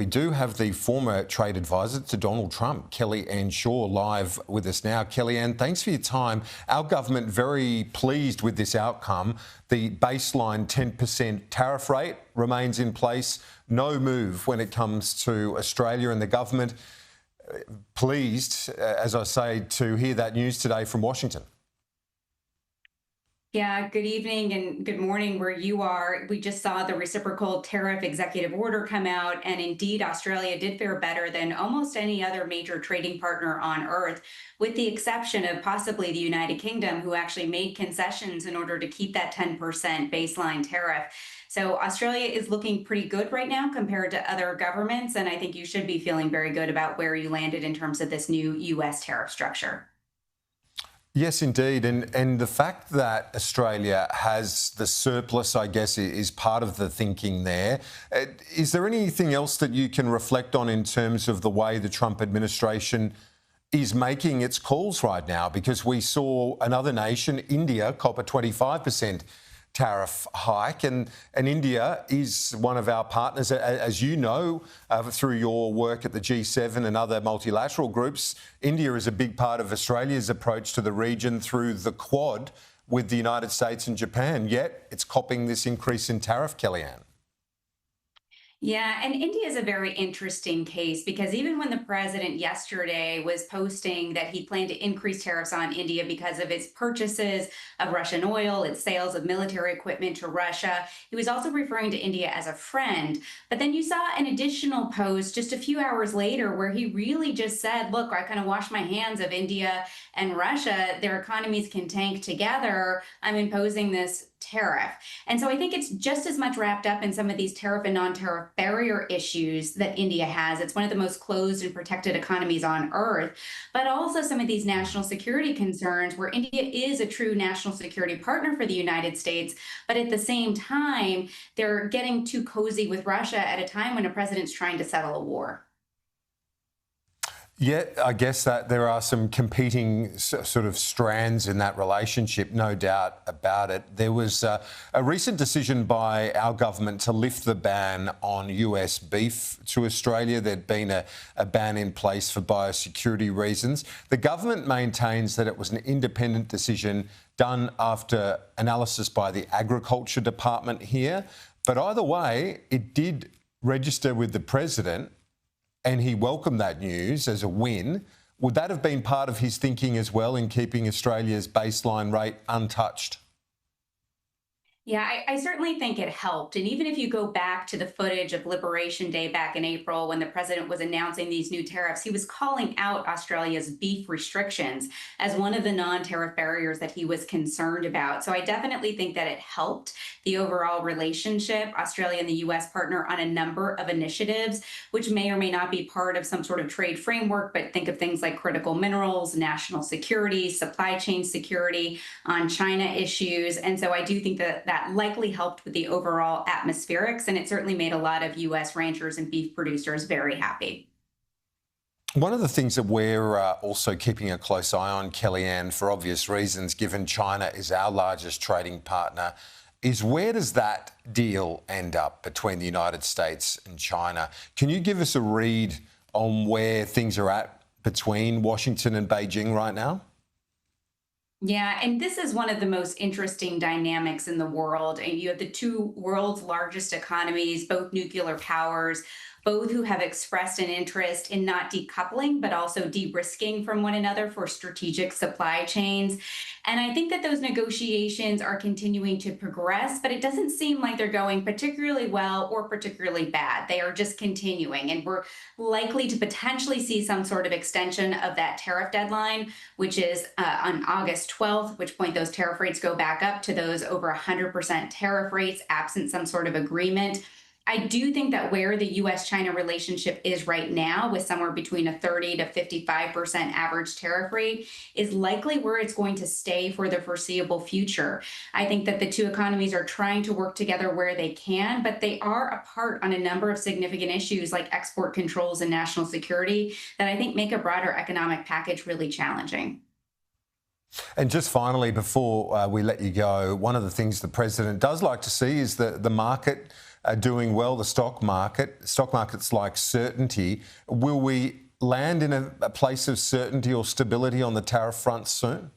We do have the former trade advisor to Donald Trump, Kellyanne Shaw, live with us now. Kellyanne, thanks for your time. Our government very pleased with this outcome. The baseline 10% tariff rate remains in place. No move when it comes to Australia, and the government pleased, as I say, to hear that news today from Washington. Yeah, good evening and good morning where you are. We just saw the reciprocal tariff executive order come out, and indeed, Australia did fare better than almost any other major trading partner on Earth, with the exception of possibly the United Kingdom, who actually made concessions in order to keep that 10% baseline tariff. So Australia is looking pretty good right now compared to other governments, and I think you should be feeling very good about where you landed in terms of this new U.S. tariff structure. Yes, indeed. And the fact that Australia has the surplus, I guess, is part of the thinking there. Is there anything else that you can reflect on in terms of the way the Trump administration is making its calls right now? Because we saw another nation, India, cop a 25% tariff hike, and India is one of our partners, as you know, through your work at the G7 and other multilateral groups. India is a big part of Australia's approach to the region through the Quad with the United States and Japan, yet it's copping this increase in tariff, Kellyanne. Yeah, and India is a very interesting case because even when the president yesterday was posting that he planned to increase tariffs on India because of its purchases of Russian oil, its sales of military equipment to Russia, he was also referring to India as a friend. But then you saw an additional post just a few hours later where he really just said, look, I kind of wash my hands of India and Russia. Their economies can tank together. I'm imposing this tariff. And so I think it's just as much wrapped up in some of these tariff and non-tariff barrier issues that India has. It's one of the most closed and protected economies on earth, but also some of these national security concerns where India is a true national security partner for the United States, but at the same time, they're getting too cozy with Russia at a time when a president's trying to settle a war. Yeah, I guess that there are some competing sort of strands in that relationship, no doubt about it. There was a recent decision by our government to lift the ban on US beef to Australia. There'd been a ban in place for biosecurity reasons. The government maintains that it was an independent decision done after analysis by the Agriculture Department here. But either way, it did register with the president, and he welcomed that news as a win. Would that have been part of his thinking as well in keeping Australia's baseline rate untouched? Yeah, I certainly think it helped. And even if you go back to the footage of Liberation Day back in April when the president was announcing these new tariffs, he was calling out Australia's beef restrictions as one of the non-tariff barriers that he was concerned about. So I definitely think that it helped the overall relationship, Australia and the U.S. partner on a number of initiatives, which may or may not be part of some sort of trade framework, but think of things like critical minerals, national security, supply chain security, on China issues. And so I do think that that likely helped with the overall atmospherics, and it certainly made a lot of U.S. ranchers and beef producers very happy. One of the things that we're also keeping a close eye on, Kellyanne, for obvious reasons, given China is our largest trading partner, is where does that deal end up between the United States and China? Can you give us a read on where things are at between Washington and Beijing right now? Yeah, and this is one of the most interesting dynamics in the world. And you have the two world's largest economies, both nuclear powers, both who have expressed an interest in not decoupling, but also de-risking from one another for strategic supply chains. And I think that those negotiations are continuing to progress, but it doesn't seem like they're going particularly well or particularly bad. They are just continuing, and we're likely to potentially see some sort of extension of that tariff deadline, which is on August 12th, at which point those tariff rates go back up to those over 100% tariff rates, absent some sort of agreement. I do think that where the U.S.-China relationship is right now, with somewhere between a 30 to 55% average tariff rate, is likely where it's going to stay for the foreseeable future. I think that the two economies are trying to work together where they can, but they are apart on a number of significant issues like export controls and national security that I think make a broader economic package really challenging. And just finally, before we let you go, one of the things the president does like to see is the market doing well, the stock market. Stock market's like certainty. Will we land in a place of certainty or stability on the tariff front soon?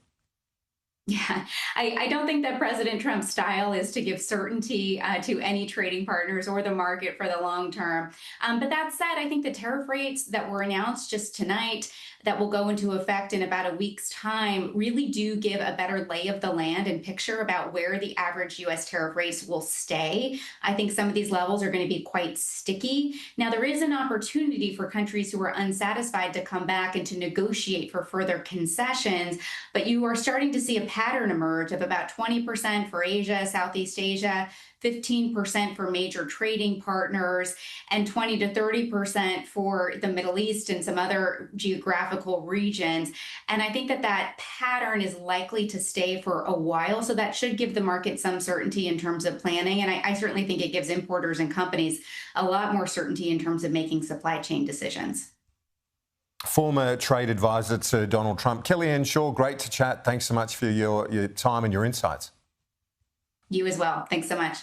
Yeah, I don't think that President Trump's style is to give certainty to any trading partners or the market for the long term. But that said, I think the tariff rates that were announced just tonight that will go into effect in about a week's time really do give a better lay of the land and picture about where the average US tariff rates will stay. I think some of these levels are going to be quite sticky. Now, there is an opportunity for countries who are unsatisfied to come back and to negotiate for further concessions, but you are starting to see a pattern emerge of about 20% for Asia, Southeast Asia, 15% for major trading partners, and 20 to 30% for the Middle East and some other geographical regions. And I think that that pattern is likely to stay for a while. So that should give the market some certainty in terms of planning. And I certainly think it gives importers and companies a lot more certainty in terms of making supply chain decisions. Former trade advisor to Donald Trump, Kellyanne Shaw, great to chat. Thanks so much for your time and your insights. You as well. Thanks so much.